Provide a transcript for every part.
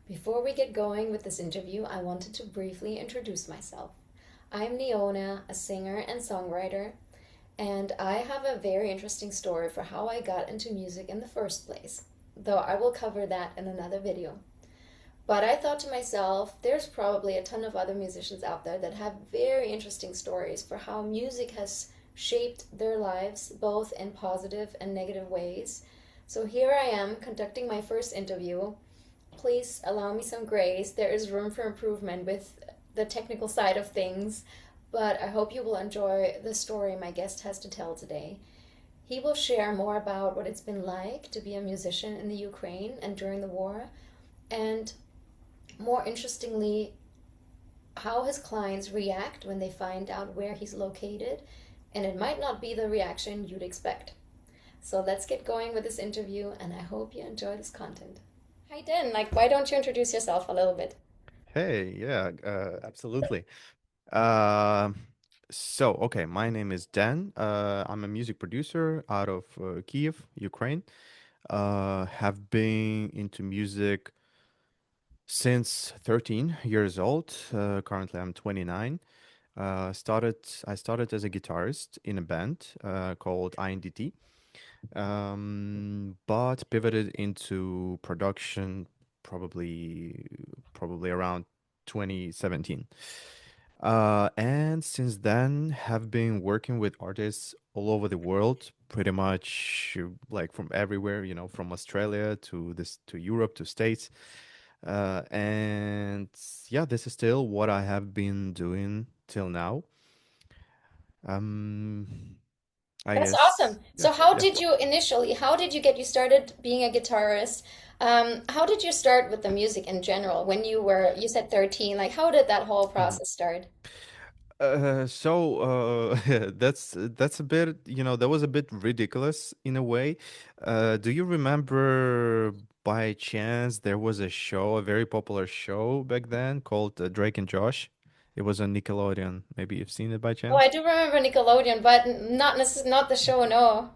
Before we get going with this interview, I wanted to briefly introduce myself. I'm Neona, a singer and songwriter, and I have a very interesting story for how I got into music in the first place, though I will cover that in another video. But I thought to myself, there's probably a ton of other musicians out there that have very interesting stories for how music has shaped their lives, both in positive and negative ways. So here I am conducting my first interview. Please allow me some grace. There is room for improvement with the technical side of things, but I hope you will enjoy the story my guest has to tell today. He will share more about what it's been like to be a musician in the Ukraine and during the war, and more interestingly, how his clients react when they find out where he's located, and it might not be the reaction you'd expect. So let's get going with this interview, and I hope you enjoy this content. Hi, Den. Why don't you introduce yourself a little bit? Hey, yeah, absolutely. Uh, okay, my name is Dan. I'm a music producer out of Kiev, Ukraine. Have been into music since 13 years old. Currently, I'm 29. I started as a guitarist in a band called INDT, but pivoted into production probably probably around 2017. And since then have been working with artists all over the world, pretty much like from everywhere, from Australia to this to Europe to States. And yeah, this is still what I have been doing till now. Um, I That's guess, awesome. yeah, So, how yeah. did you initially, how did you get you started being a guitarist? How did you start with the music in general when you said 13? How did that whole Mhm. process start? That's a bit, that was a bit ridiculous in a way. Do you remember by chance there was a show, a very popular show back then called Drake and Josh? It was on Nickelodeon. Maybe you've seen it by Oh, I chance? do remember Nickelodeon, but not the show, no.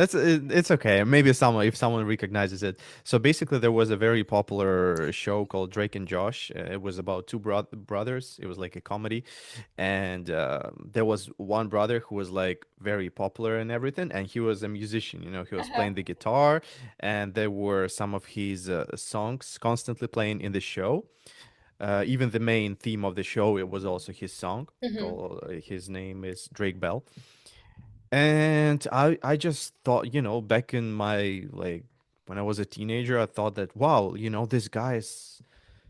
It's okay. Maybe someone if someone recognizes it. So basically, there was a very popular show called Drake and Josh. It was about two brothers. It was like a comedy, and there was one brother who was like very popular and everything, and he was a musician. He was Uh-huh. playing the guitar, and there were some of his songs constantly playing in the show. Even the main theme of the show, it was also his song. Hmm. Called, his name is Drake Bell. And I just thought, back in my like when I was a teenager, I thought that wow, this guy is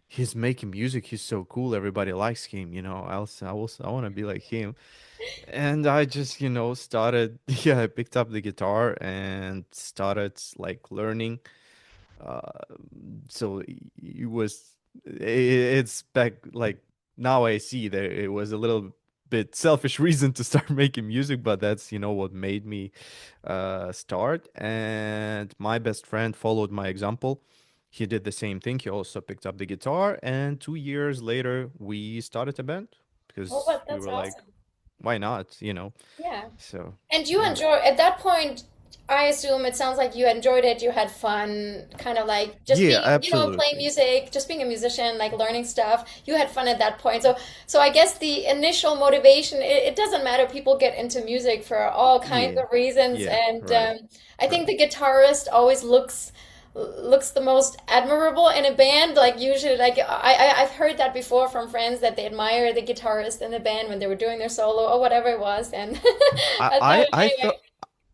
he's making music, he's so cool, everybody likes him, I want to be like him. And I just, started yeah, I picked up the guitar and started like learning. Uh, so it was it's back like now I see that it was a little bit selfish reason to start making music, but that's what made me start. And my best friend followed my example. He did the same thing. He also picked up the guitar, and 2 years later we started a band Oh, because but we that's were like, awesome. why not, Yeah. so And you yeah. enjoy, at that point, I assume it sounds like you enjoyed it, you had fun, kind of like just Yeah, being, playing absolutely. music, just being a musician, like learning stuff. You had fun at that point. So I guess the initial motivation, it doesn't matter. People get into music for all kinds Yeah, of reasons, yeah, and right, I think right. the guitarist always looks the most admirable in a band. Like usually, I've heard that before from friends that they admire the guitarist in the band when they were doing their solo or whatever it was, and I I I thought I anyway. thought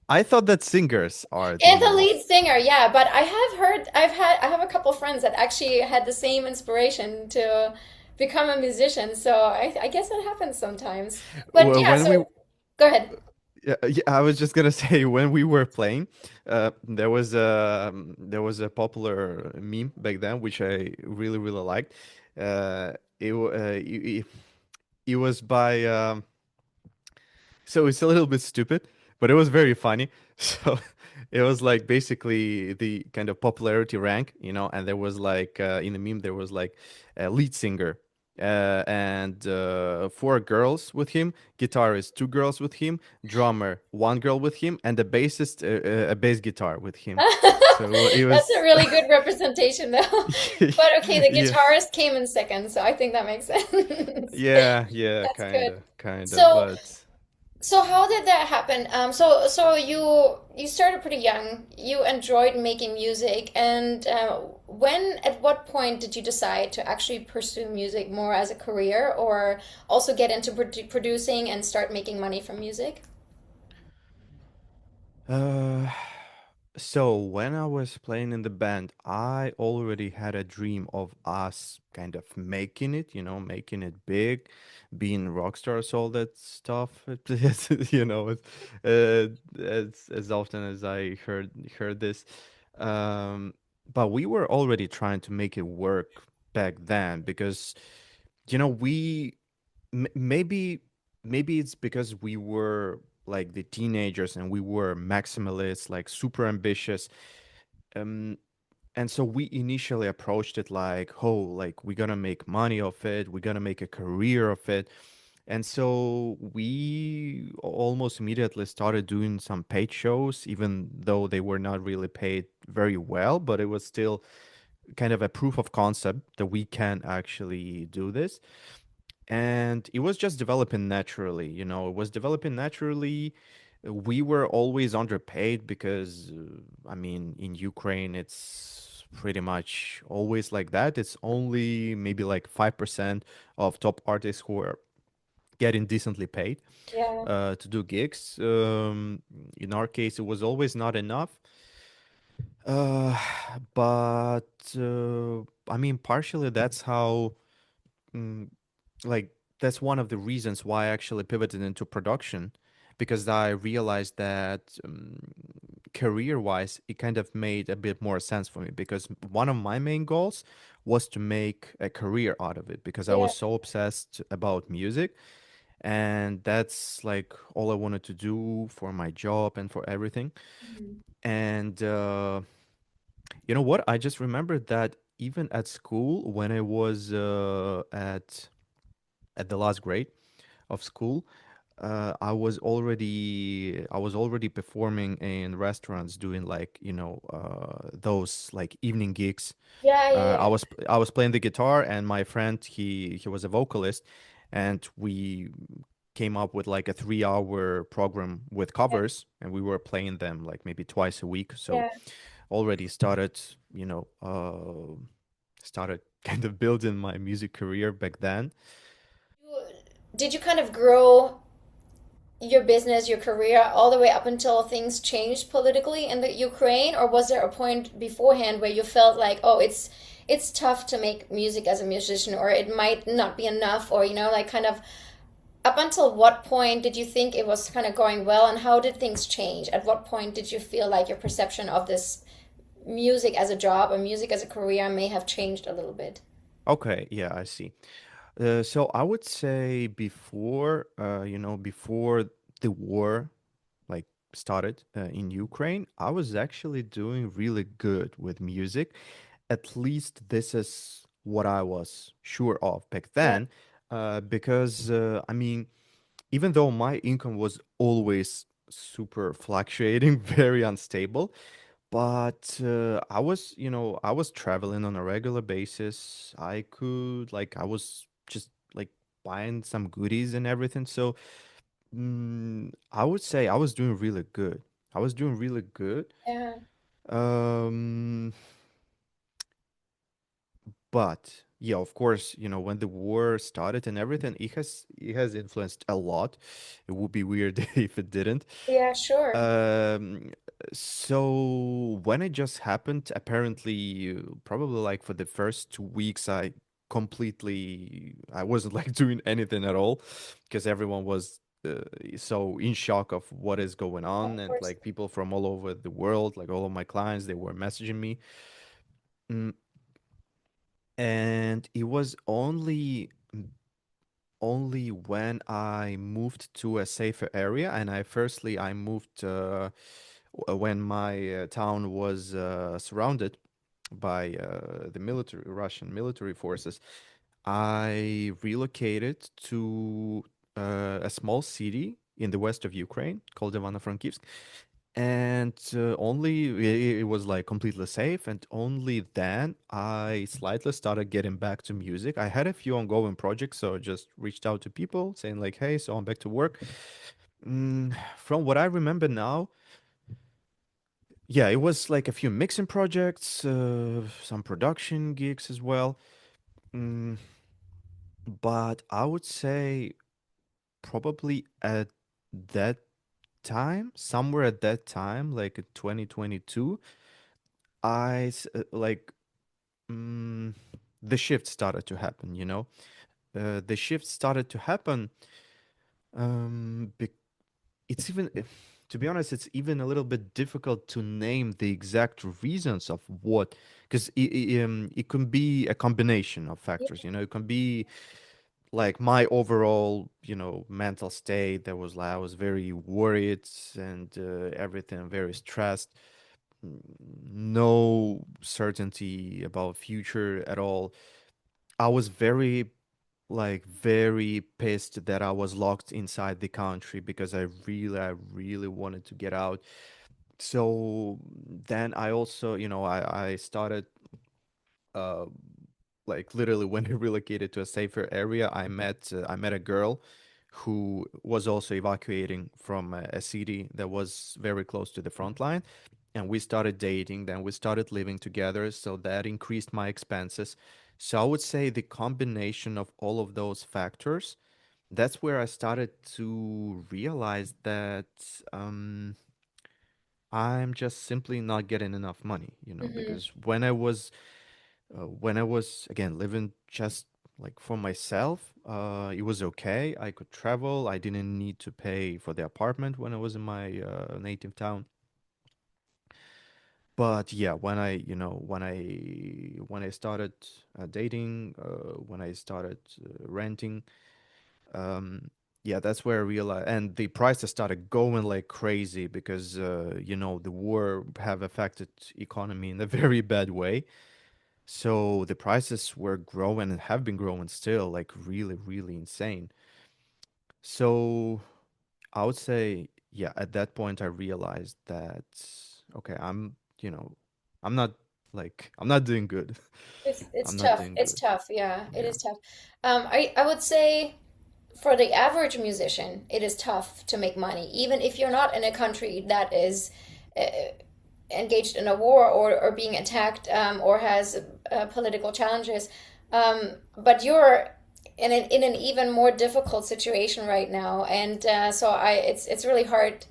I thought that singers are And the the lead singer, yeah, but I have a couple friends that actually had the same inspiration to become a musician. So I guess it happens sometimes. But yeah, when we so go ahead. yeah, yeah, I was just gonna say when we were playing, there was a popular meme back then which I really really liked. It was by so it's a little bit stupid, but it was very funny. So it was like basically the kind of popularity rank, and there was like in the meme there was like a lead singer and four girls with him, guitarist two girls with him, drummer one girl with him, and a bassist a bass guitar with him. So it That's a was, really good representation, though. But okay, the yeah, guitarist came in second, so I think that makes sense. yeah, yeah, That's good. kind of, So, but so how did that happen? So you started pretty young. You enjoyed making music, and at what point did you decide to actually pursue music more as a career, or also get into producing and start making money from music? uh, so when I was playing in the band, I already had a dream of us kind of making it, making it big, being rock stars, all that stuff. As often as I heard this. Um, but we were already trying to make it work back then because, we maybe it's because we were like the teenagers and we were maximalists, like super ambitious. um and so we initially approached it like, oh, like we're gonna make money of it, we're gonna make a career of it. And so we almost immediately started doing some paid shows, even though they were not really paid very well, but it was still kind of a proof of concept that we can actually do this. And it was just developing naturally, it was developing naturally. We were always underpaid because I mean, in Ukraine it's pretty much always like that. It's only maybe like 5% of top artists who are getting decently paid Yeah, to do gigs. In our case it was always not enough. uh, but I mean, partially that's how, mm, like, that's one of the reasons why I actually pivoted into production, because I realized that, career-wise it kind of made a bit more sense for me, because one of my main goals was to make a career out of it, because I yeah. was so obsessed about music, and that's like all I wanted to do for my job and for everything. Mhm. And you know what? I just remembered that even at school, when I was at the last grade of school, I was already performing in restaurants, doing like, those like evening gigs. Yeah, yeah, yeah, I was playing the guitar, and my friend, he was a vocalist, and we came up with like a 3 hour program with covers, and we were playing them like maybe twice a week. So yeah. already started, started kind of building my music career back then. You, did you kind of grow your business, your career, all the way up until things changed politically in the Ukraine, or was there a point beforehand where you felt like, oh, it's tough to make music as a musician, or it might not be enough, or like kind of up until what point did you think it was kind of going well, and how did things change? At what point did you feel like your perception of this music as a job or music as a career may have changed a little bit? Okay, yeah, I see. So I would say before, before the war like started in Ukraine, I was actually doing really good with music. At least this is what I was sure of back Yeah. then, because I mean, even though my income was always super fluctuating, very unstable, but I was traveling on a regular basis. I was just like buying some goodies and everything. So, I would say I was doing really good. I was doing really good. Yeah. Um, but yeah, of course, when the war started and everything, it has influenced a lot. It would be weird if it didn't. Yeah, sure. Um, so when it just happened, apparently, probably like for the first 2 weeks, I wasn't like doing anything at all, because everyone was so in shock of what is going Of on, and course. like people from all over the world, like all of my clients, they were messaging me. Mm, and it was only when I moved to a safer area, and I moved when my town was surrounded by the Russian military forces. I relocated to a small city in the west of Ukraine called Ivano-Frankivsk, and only it was like completely safe, and only then I slightly started getting back to music. I had a few ongoing projects, so I just reached out to people saying like, hey, so I'm back to work. From what I remember now, yeah, it was like a few mixing projects, some production gigs as well. mm, but I would say probably at that time, somewhere at that time, like in 2022, like mm, the shift started to happen, you know. The shift started to happen. It's even, to be honest, it's even a little bit difficult to name the exact reasons of what, because it can be a combination of factors, you know. It can be like my overall, you know, mental state. That was like I was very worried and everything, very stressed. No certainty about future at all. I was very, like, very pissed that I was locked inside the country because I really wanted to get out. So then I also, you know, I started, uh, like literally when I relocated to a safer area, I met a girl who was also evacuating from a city that was very close to the front line, and we started dating. Then we started living together, so that increased my expenses. So I would say the combination of all of those factors, that's where I started to realize that I'm just simply not getting enough money, you know, Mm-hmm. because when I was again living just like for myself, it was okay. I could travel. I didn't need to pay for the apartment when I was in my native town. But yeah, when I, you know, when I started dating, when I started renting, um, yeah, that's where I realized, and the prices started going like crazy because you know, the war have affected economy in a very bad way. So the prices were growing and have been growing still, like really, really insane. So I would say, yeah, at that point I realized that, okay, you know, I'm not doing good. It's I'm not tough. doing It's good. tough. Yeah, it Yeah. is tough. I would say for the average musician, it is tough to make money, even if you're not in a country that is uh, engaged in a war or being attacked or has political challenges. But you're in an even more difficult situation right now, and so it's really hard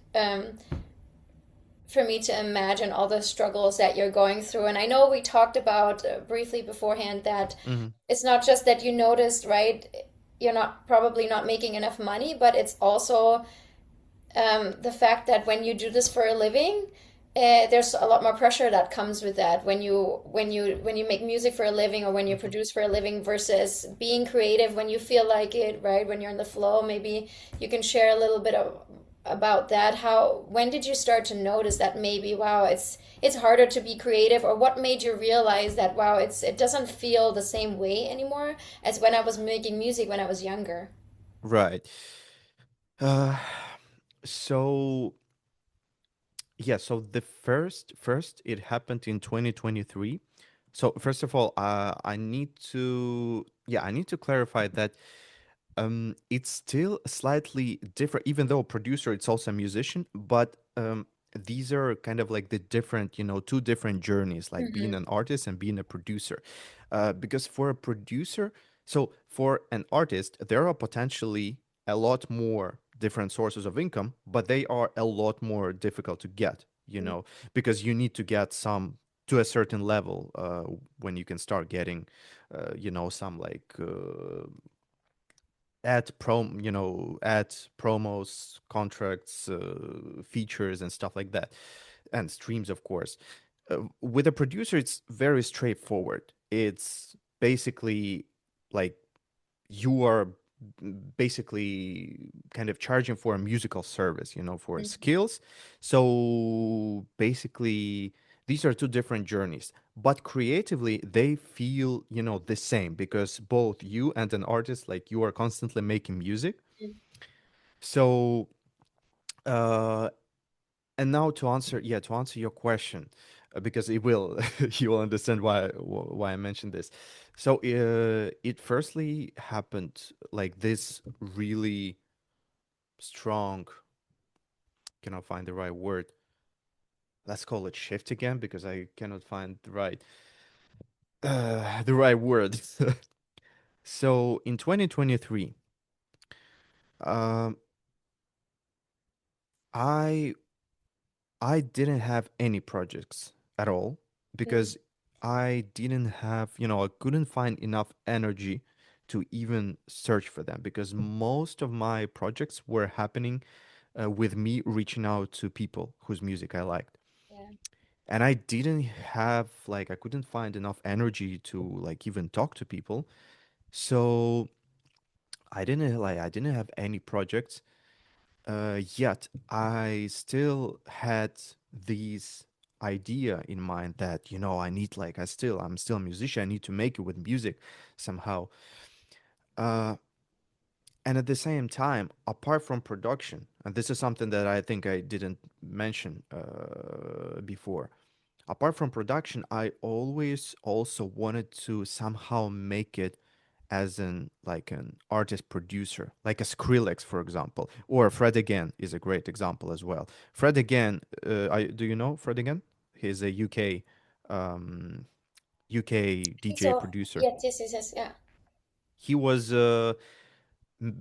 for me to imagine all the struggles that you're going through. And I know we talked about briefly beforehand that Hmm. it's not just that you noticed, right? You're not probably not making enough money, but it's also the fact that when you do this for a living, there's a lot more pressure that comes with that when you make music for a living or when you Hmm. produce for a living versus being creative when you feel like it, right? When you're in the flow, maybe you can share a little bit about that. How when did you start to notice that maybe wow, it's harder to be creative, or what made you realize that wow, it doesn't feel the same way anymore as when I was making music when I was younger? Right. Uh, so yeah, so the first it happened in 2023. So first of all, I need to clarify that it's still slightly different, even though producer, it's also a musician, but these are kind of like the different, you know, two different journeys, like being Mm-hmm. an artist and being a producer. Because for a producer, so for an artist, there are potentially a lot more different sources of income, but they are a lot more difficult to get, you know, because you need to get some to a certain level when you can start getting, you know, some like ad promos, contracts, features and stuff like that, and streams, of course. With a producer, it's very straightforward. It's basically like you are basically kind of charging for a musical service, you know, for skills. So basically, these are two different journeys, but creatively, they feel, you know, the same because both you and an artist, like you are constantly making music. So, uh, And now to answer, yeah, to answer your question, because it will, you will understand why I mentioned this. So it firstly happened like this really strong. Cannot find the right word. Let's call it shift again because I cannot find the right word. So in 2023, um, I I didn't have any projects at all Mm, because I didn't have, I couldn't find enough energy to even search for them because most of my projects were happening with me reaching out to people whose music I liked. yeah, And I didn't have, like, I couldn't find enough energy to, like, even talk to people. So I didn't have any projects. Yet I still had these idea in mind that I need like I'm still a musician. I need to make it with music somehow. Uh, and at the same time, apart from production, and this is something that I think I didn't mention before. Apart from production, I always also wanted to somehow make it as an artist producer, like a Skrillex, for example, or Fred again is a great example as well. Fred again, do you know Fred again? He's a um, UK I think DJ so. producer. Yes, yes, yes, yes, yeah. He was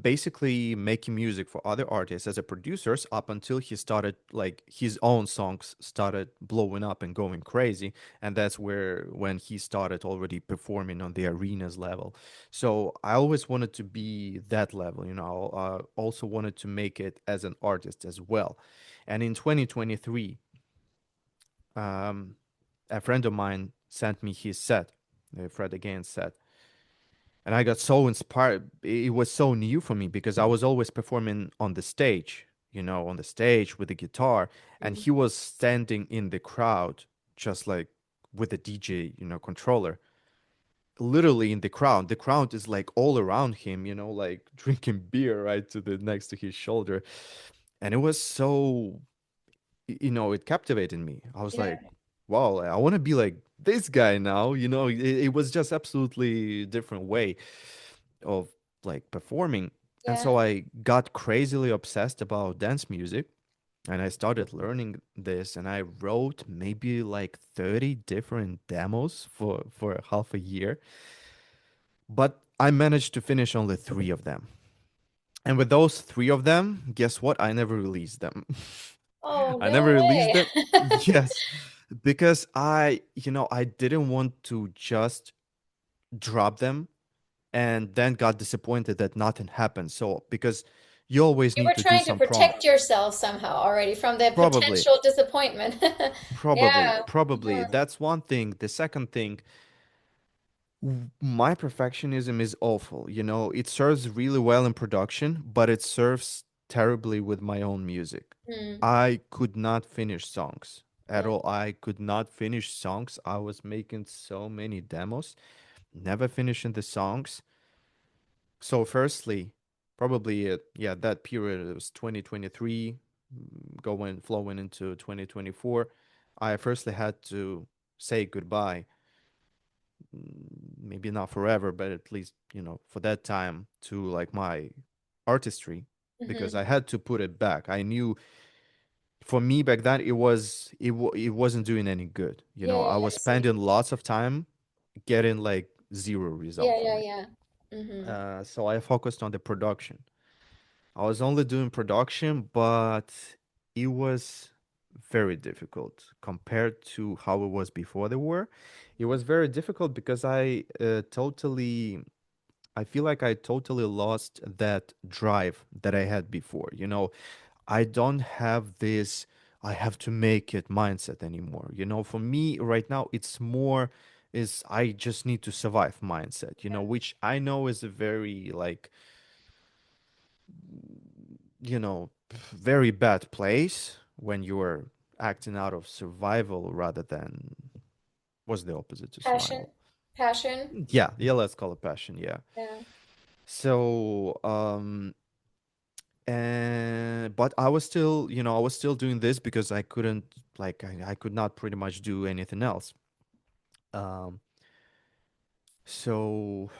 basically making music for other artists as a producers up until he started like his own songs started blowing up and going crazy, and that's where when he started already performing on the arenas level. So I always wanted to be that level, also wanted to make it as an artist as well. And in 2023, um, a friend of mine sent me his set, the Fred Again set, and I got so inspired. It was so new for me because I was always performing on the stage, on the stage with the guitar, and Mm, he was standing in the crowd, just like with the DJ, controller, literally in the crowd. The crowd is like all around him, like drinking beer right to the next to his shoulder, and it was so, it captivated me. I was yeah, like, wow, I want to be like this guy now. It was just absolutely different way of like performing. And yeah. so I got crazily obsessed about dance music and I started learning this and I wrote maybe like 30 different demos for half a year, but I managed to finish only 3 of them. And with those 3 of them, guess what? I never released them. Oh, I never no released them. way. Yes, because I didn't want to just drop them and then got disappointed that nothing happened. So because you always You need were to do trying to some prompt. protect yourself somehow already from the Probably, potential disappointment. probably, Yeah. probably. Mhm. That's one thing. The second thing, my perfectionism is awful. It serves really well in production, but it serves terribly with my own music. Mm, I could not finish songs at yeah. all. I could not finish songs. I was making so many demos, never finishing the songs. So, firstly, probably, yeah, that period it was 2023, going flowing into 2024. I firstly had to say goodbye, maybe not forever, but at least, for that time to like my artistry because Hmm. I had to put it back. I knew for me back then it wasn't doing any good. Yeah, yeah, I yeah, was I see. spending lots of time getting like zero result Yeah, from yeah, it. yeah. Hmm. So I focused on the production. I was only doing production, but it was very difficult compared to how it was before the war. It was very difficult because I feel like I totally lost that drive that I had before. I don't have this, I have to make it mindset anymore. For me right now, it's more is I just need to survive mindset, which I know is a very like very bad place when you're acting out of survival rather than what's the opposite to Passion, survival? passion. Yeah, let's call it passion. Yeah. Yeah. So, And but I was still, I was still doing this because I couldn't, like, I could not pretty much do anything else. Um, so,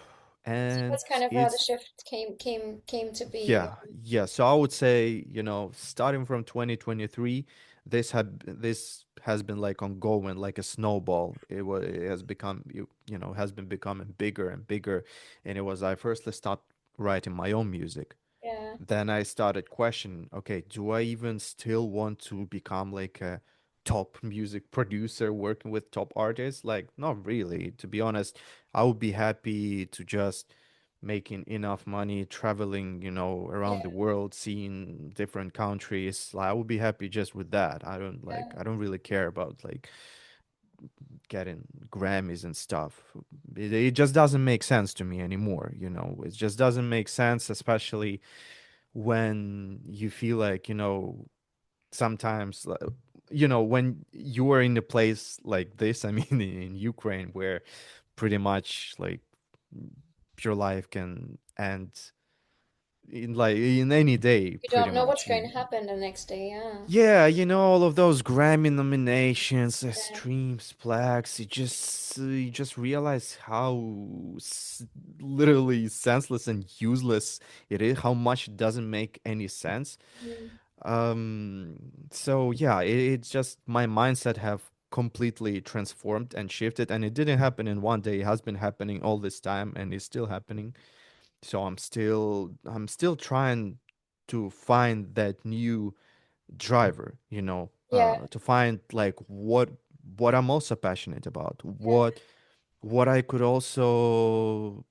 So and that's kind of how the it's shift came to be. yeah, yeah. So I would say, starting from 2023, this has been like ongoing, like a snowball. It has become, has been becoming bigger and bigger. And it was, I firstly stopped writing my own music. Yeah, Then I started questioning, okay, do I even still want to become like a top music producer working with top artists? Like, not really. To be honest, I would be happy to just making enough money traveling, around the yeah, world, seeing different countries. Like, I would be happy just with that. yeah, I don't really care about like getting Grammys and stuff. It just doesn't make sense to me anymore, It just doesn't make sense, especially when you feel like, sometimes, when you are in a place like this, I mean, in Ukraine, where pretty much like your life can end in any day, you pretty don't know what's much. going to happen the next day. Yeah, Yeah, all of those Grammy nominations, yeah, streams, plaques. You just realize how literally senseless and useless it is. How much it doesn't make any sense. mm, Um, so yeah, it's just my mindset have completely transformed and shifted, and it didn't happen in one day. It has been happening all this time, and it's still happening. So I'm still trying to find that new driver, yeah, to find like what I'm also passionate about, yeah, what I could also,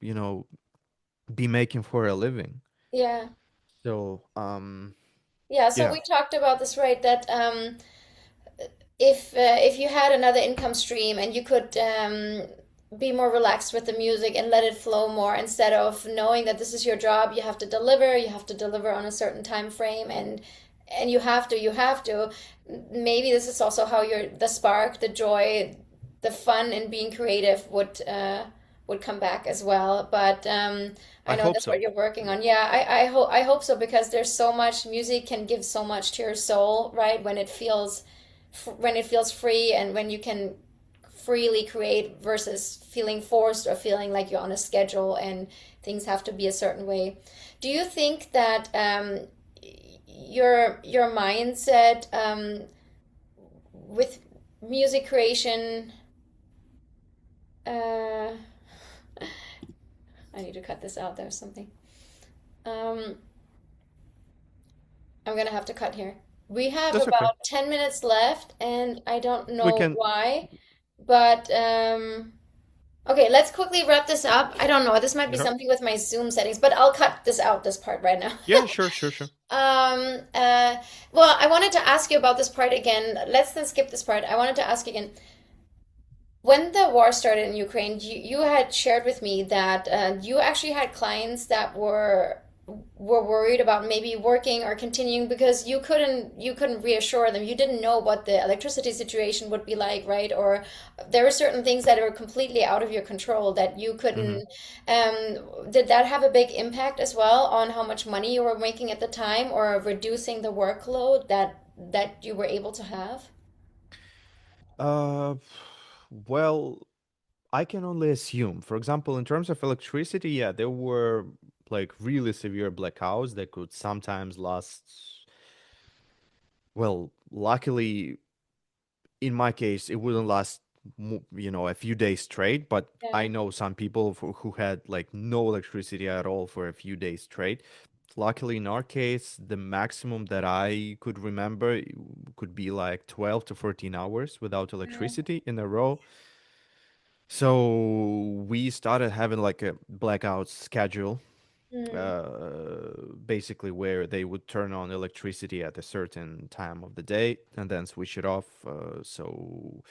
be making for a living. yeah, So, yeah. So yeah. we talked about this, right? That if you had another income stream and you could be more relaxed with the music and let it flow more instead of knowing that this is your job, you have to deliver on a certain time frame, and you have to. Maybe this is also how the spark, the joy, the fun in being creative would come back as well. But I I know hope that's what so. you're working on. Yeah, I hope so because there's so much music can give so much to your soul, right? When it feels free and when you can freely create versus feeling forced or feeling like you're on a schedule and things have to be a certain way. Do you think that your mindset with music creation? Uh, I need to cut this out. There's something. Um, I'm gonna have to cut here. We have That's okay. about 10 minutes left, and I don't We know can, why, but okay, let's quickly wrap this up. I don't know. This might be you know. something with my Zoom settings, but I'll cut this out, this part right now. Yeah, sure, sure, sure. Um, uh, well, I wanted to ask you about this part again. Let's then skip this part. I wanted to ask you again. When the war started in Ukraine, you had shared with me that you actually had clients that were worried about maybe working or continuing because you couldn't reassure them. You didn't know what the electricity situation would be like, right? Or there were certain things that were completely out of your control that you Hmm. couldn't. Did that have a big impact as well on how much money you were making at the time, or reducing the workload that you were able to have? Uh, well, I can only assume. For example, in terms of electricity, yeah, there were like really severe blackouts that could sometimes last. Well, luckily, in my case, it wouldn't last, a few days straight. But I Yeah. know some people who had like no electricity at all for a few days straight. Luckily, in our case, the maximum that I could remember could be like 12 to 14 hours without electricity in a row. So we started having like a blackout schedule, Mm, basically where they would turn on electricity at a certain time of the day and then switch it off. So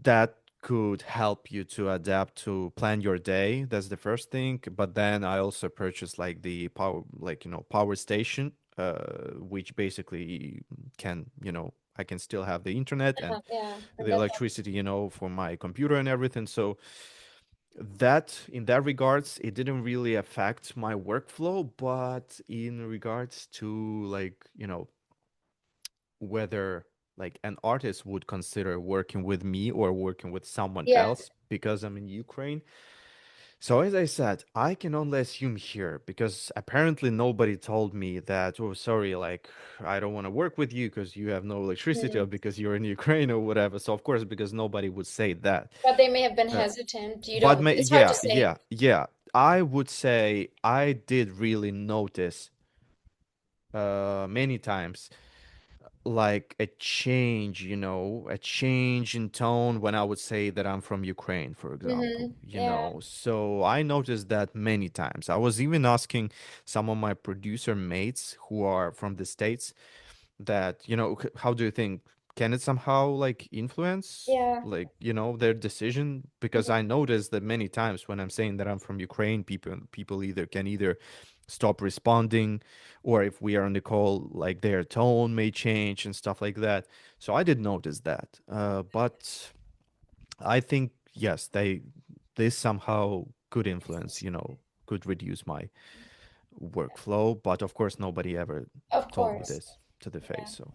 that could help you to adapt to plan your day. That's the first thing. But then I also purchased like the power, like, power station, which basically can, I can still have the internet and yeah, and the that electricity, for my computer and everything. So That in that regards, it didn't really affect my workflow, but in regards to like, whether like an artist would consider working with me or working with someone Yeah. else because I'm in Ukraine. So as I said, I can only assume here because apparently nobody told me that, oh, sorry, like I don't want to work with you because you have no electricity or Mhm. because you're in Ukraine or whatever. So of course, because nobody would say that. But they may have been Uh, hesitant. You but don't, may, it's hard to yeah, say. yeah, yeah. I would say I did really notice many times like a change in tone when I would say that I'm from Ukraine, for example, Yeah. So I noticed that many times. I was even asking some of my producer mates who are from the States that, how do you think, can it somehow like influence Yeah. like, their decision? Because I Mhm. noticed that many times when I'm saying that I'm from Ukraine, people either stop responding, or if we are on the call, like their tone may change and stuff like that. So I did notice that. But I think yes, this somehow could influence, could reduce my workflow, but of course nobody ever Of told me course. this to the Yeah. face. So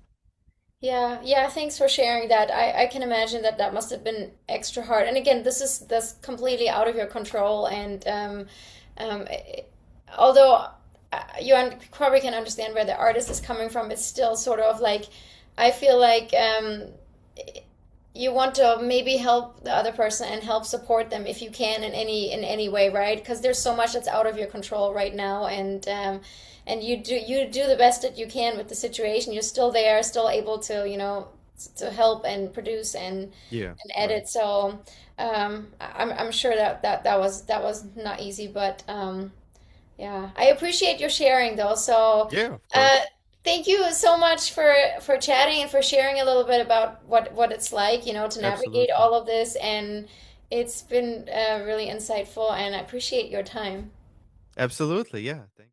Yeah, yeah, thanks for sharing that. I can imagine that that must have been extra hard. And again, that's completely out of your control. And um, eh, although probably can understand where the artist is coming from, it's still sort of like I feel like you want to maybe help the other person and help support them if you can in any way, right? Because there's so much that's out of your control right now, and you do the best that you can with the situation. You're still there, still able to to help and produce yeah, and right. edit. So I'm sure that was not easy, but yeah, I appreciate your sharing though. So, Yeah, of uh, course. thank you so much for chatting and for sharing a little bit about what it's like, to navigate Absolutely. all of this. And it's been really insightful, and I appreciate your time. Absolutely. Yeah. Thank